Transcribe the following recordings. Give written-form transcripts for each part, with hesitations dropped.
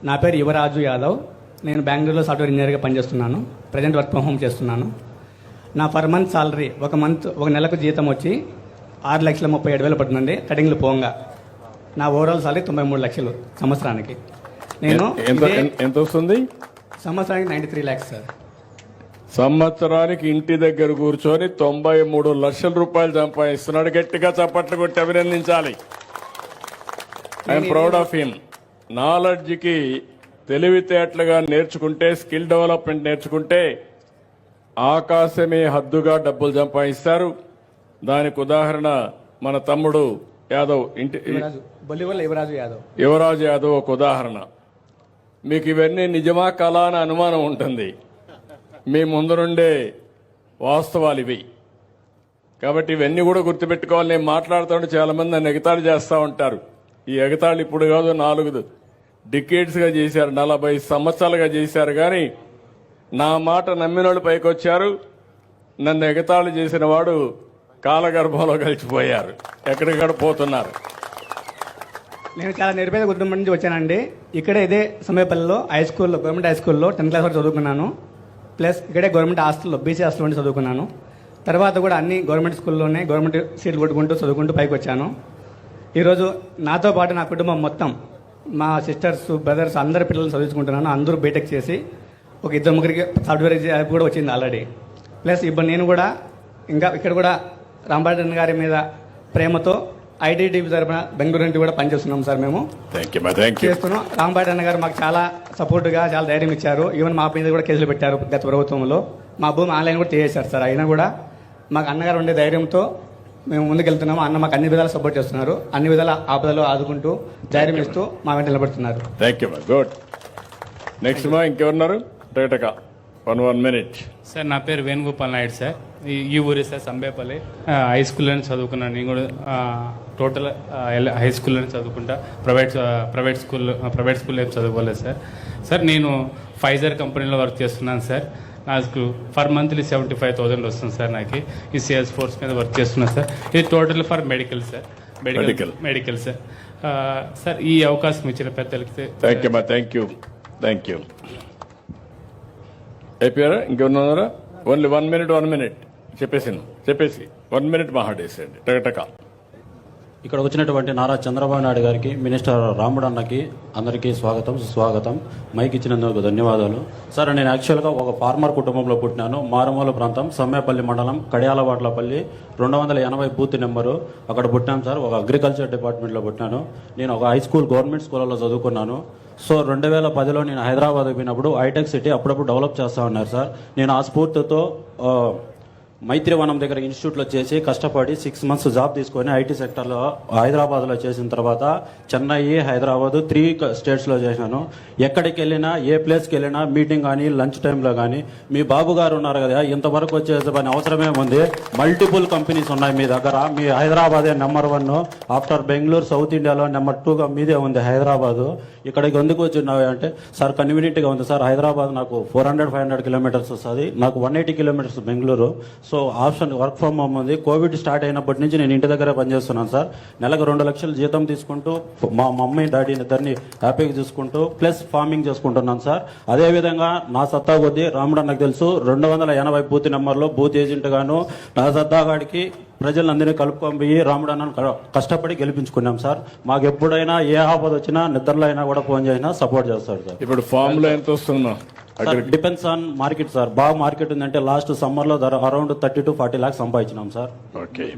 నా పేరు యువరాజు యాదవ్. నేను బెంగళూరులో సాఫ్ట్వేర్ ఇంజనీర్గా పనిచేస్తున్నాను. ప్రజెంట్ వర్క్ ఫ్రమ్ హోమ్ చేస్తున్నాను. నా పర్ మంత్ సాలరీ ఒక నెలకు జీతం వచ్చి 6,37,000 పడుతుందండి. కటింగ్లు పోంగా నా ఓవరాల్ సాలరీ 93 లక్షలు సంవత్సరానికి. నేను ఎంత వస్తుంది? సంవత్సరానికి 93 lakhs సార్. సంవత్సరానికి ఇంటి దగ్గర కూర్చొని 93 లక్షల రూపాయలు సంపాదిస్తున్నాడు. గట్టిగా చప్పట్లు కొట్టి అభినందించాలి. I'm proud of him. నాలెడ్జ్కి తెలివితేటలుగా నేర్చుకుంటే, స్కిల్ డెవలప్మెంట్ నేర్చుకుంటే ఆకాశమే హద్దుగా డబ్బులు సంపాదిస్తారు. దానికి ఉదాహరణ మన తమ్ముడు యాదవ్, యువరాజు యాదవ్ ఒక ఉదాహరణ. మీకు ఇవన్నీ నిజమా కళ అని అనుమానం ఉంటుంది. మీ ముందు నుండే వాస్తవాలు ఇవి. కాబట్టి ఇవన్నీ కూడా గుర్తుపెట్టుకోవాలి. నేను మాట్లాడుతుంటే చాలా మంది నన్ను ఎగతాళి చేస్తూ ఉంటారు. ఈ ఎగతాళి ఇప్పుడు కాదు, 4 డికేడ్స్గా చేశారు, 40 సంవత్సరాలుగా చేశారు. కానీ నా మాట నమ్మిన వాళ్ళు పైకి వచ్చారు. నన్ను ఎగతాళి చేసిన వాడు కాలగర్భంలో కలిసిపోయారు, ఎక్కడికక్కడ పోతున్నారు. నేను చాలా నిరుపేద కుటుంబం నుంచి వచ్చానండి. ఇక్కడే ఇదే సమయపల్లిలో గవర్నమెంట్ హై స్కూల్లో 10th క్లాస్ వరకు చదువుకున్నాను. ప్లస్ ఇక్కడే గవర్నమెంట్ హాస్టల్లో, బీసీ హాస్టల్లో ఉండి చదువుకున్నాను. తర్వాత కూడా అన్ని గవర్నమెంట్ స్కూల్లోనే గవర్నమెంట్ సీట్లు కొట్టుకుంటూ చదువుకుంటూ పైకి వచ్చాను. ఈరోజు నాతో పాటు నా కుటుంబం మొత్తం, మా సిస్టర్స్, బ్రదర్స్ అందరి పిల్లలు చదువుకుంటున్నాను. అందరూ బీటెక్ చేసి ఒక 2-3 సాఫ్ట్వేర్ జాబ్ కూడా వచ్చింది ఆల్రెడీ. ప్లస్ ఇప్పుడు నేను కూడా ఇంకా ఇక్కడ కూడా రాంబాటన్ గారి మీద ప్రేమతో ఐటీడీపీ తరఫున బెంగళూరు నుండి కూడా పనిచేస్తున్నాం సార్. మేము చేస్తున్నాం. రాంబాటన్ గారు మాకు చాలా సపోర్ట్గా, చాలా ధైర్యం ఇచ్చారు. ఈవెన్ మా మీద కూడా కేసులు పెట్టారు గత ప్రభుత్వంలో. మా భూమి ఆన్లైన్ కూడా చేసేశారు సార్. అయినా కూడా మాకు అన్నగారు ఉండే ధైర్యంతో మేము ముందుకెళ్తున్నాము. అన్న మాకు అన్ని విధాలు సపోర్ట్ చేస్తున్నారు. అన్ని విధాల ఆపదలు ఆదుకుంటూ ధైర్యం ఇస్తూ మా వెంట నిలబడుతున్నారు. గుడ్. నెక్స్ట్ మా ఇంకెవరున్నారు? One minute sir. నా పేరు వేణుగోపాల్ నాయుడు సార్. ఈ ఊరే సార్, సంబేపల్లి. హై స్కూల్లోనే చదువుకున్నాను. నేను కూడా టోటల్ హై స్కూల్లోనే చదువుకుంటా. ప్రైవేట్ స్కూల్లో ఏం చదువుకోలేదు సార్. సార్ నేను ఫైజర్ కంపెనీలో వర్క్ చేస్తున్నాను సార్. నాకు ఫర్ మంత్లీ 75,000 వస్తుంది సార్. నాకు ఈ సేల్స్ ఫోర్స్ మీద వర్క్ చేస్తున్నాను సార్. ఇది total for medical sir. Medical sir. Sir ఈ అవకాశం ఇచ్చిన పెద్దలకి థ్యాంక్ యూ. అయిపోయారా? ఇంకెవరున్నారా? ఓన్లీ 1 minute చెప్పేసి 1 minute మాట్లాడేసేయండి టక. ఇక్కడ వచ్చినటువంటి నారా చంద్రబాబు నాయుడు గారికి, మినిస్టర్ రాముడు అన్నకి అందరికీ స్వాగతం, సుస్వాగతం. మైక్ ఇచ్చినందుకు ధన్యవాదాలు సార్. నేను యాక్చువల్గా ఒక ఫార్మర్ కుటుంబంలో పుట్టినాను. మారుమూల ప్రాంతం, సమ్మేపల్లి మండలం, కడియాలవాట్లపల్లి, 280 బూత్ నెంబరు. అక్కడ పుట్టాను సార్. ఒక అగ్రికల్చర్ డిపార్ట్మెంట్లో పుట్టినాను. నేను ఒక హై స్కూల్, గవర్నమెంట్ స్కూల్లో చదువుకున్నాను. సో 2010లో నేను హైదరాబాద్ పోయినప్పుడు హైటెక్ సిటీ అప్పుడప్పుడు డెవలప్ చేస్తూ ఉన్నారు సార్. నేను ఆ స్ఫూర్తితో మైత్రివనం దగ్గర ఇన్స్టిట్యూట్లో చేసి కష్టపడి 6 months జాబ్ తీసుకొని ఐటీ సెక్టర్లో హైదరాబాద్లో చేసిన తర్వాత చెన్నై, హైదరాబాద్ 3 స్టేట్స్లో చేశాను. ఎక్కడికి వెళ్ళినా, ఏ ప్లేస్కి వెళ్ళినా, మీటింగ్ కానీ, లంచ్ టైంలో కానీ, మీ బాబు గారు ఉన్నారు కదా, ఇంతవరకు వచ్చేసే పని అవసరమే ఉంది. మల్టిపుల్ కంపెనీస్ ఉన్నాయి మీ దగ్గర. మీ హైదరాబాదే నెంబర్ 1 ఆఫ్టర్ బెంగళూరు. సౌత్ ఇండియాలో నెంబర్ 2గా మీదే ఉంది హైదరాబాదు. ఇక్కడికి ఎందుకు వచ్చినావు అంటే, సార్ కన్వీనియంట్గా ఉంది సార్. హైదరాబాద్ నాకు 400-500 కిలోమీటర్స్ వస్తుంది. నాకు 180 kilometres Bengaluru. So option work from home ఉంది. కోవిడ్ స్టార్ట్ అయినప్పటి నుంచి నేను ఇంటి దగ్గరే పనిచేస్తున్నాను సార్. నెలకు 2 లక్షలు జీతం తీసుకుంటూ మా మమ్మీ డాడీని ఇద్దరిని హ్యాపీగా చూసుకుంటూ ప్లస్ ఫార్మింగ్ చేసుకుంటున్నాను సార్. అదేవిధంగా నా సత్తా కొద్దీ రాముడు నాకు తెలుసు 280 బూత్ నెంబర్లో బూత్ ఏజెంట్ గాను నా సత్తాగాడికి ప్రజలందరినీ కలుపుకొని పోయి రాముడు అన్న కష్టపడి గెలిపించుకున్నాం సార్. మాకు ఎప్పుడైనా ఏ ఆపద వచ్చినా, నిద్రలో అయినా కూడా ఫోన్ చేసినా సపోర్ట్ చేస్తాడు సార్. ఇప్పుడు ఫామ్ లో ఎంత వస్తుందా? Depends on market sir. బాగా మార్కెట్ ఉందంటే లాస్ట్ సమ్మర్ లో అరౌండ్ 30 to 40 lakhs సంపాదించినాం సార్.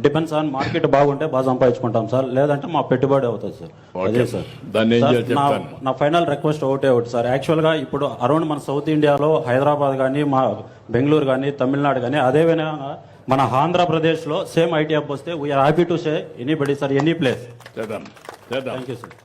డిపెండ్స్ ఆన్ మార్కెట్ బాగుంటే బాగా సంపాదించుకుంటాం సార్. లేదంటే మా పెట్టుబడి అవుతుంది సార్. అదే సార్. నా ఫైనల్ రిక్వెస్ట్ ఒకటే సార్. యాక్చువల్ గా ఇప్పుడు అరౌండ్ మన సౌత్ ఇండియాలో హైదరాబాద్ కానీ, మా బెంగళూరు కానీ, తమిళనాడు కానీ, అదేవిధంగా మన ఆంధ్రప్రదేశ్ లో సేమ్ ఐటీ హబ్ వస్తే we're happy to say anybody sir, any place. చేద్దాం. Thank you sir.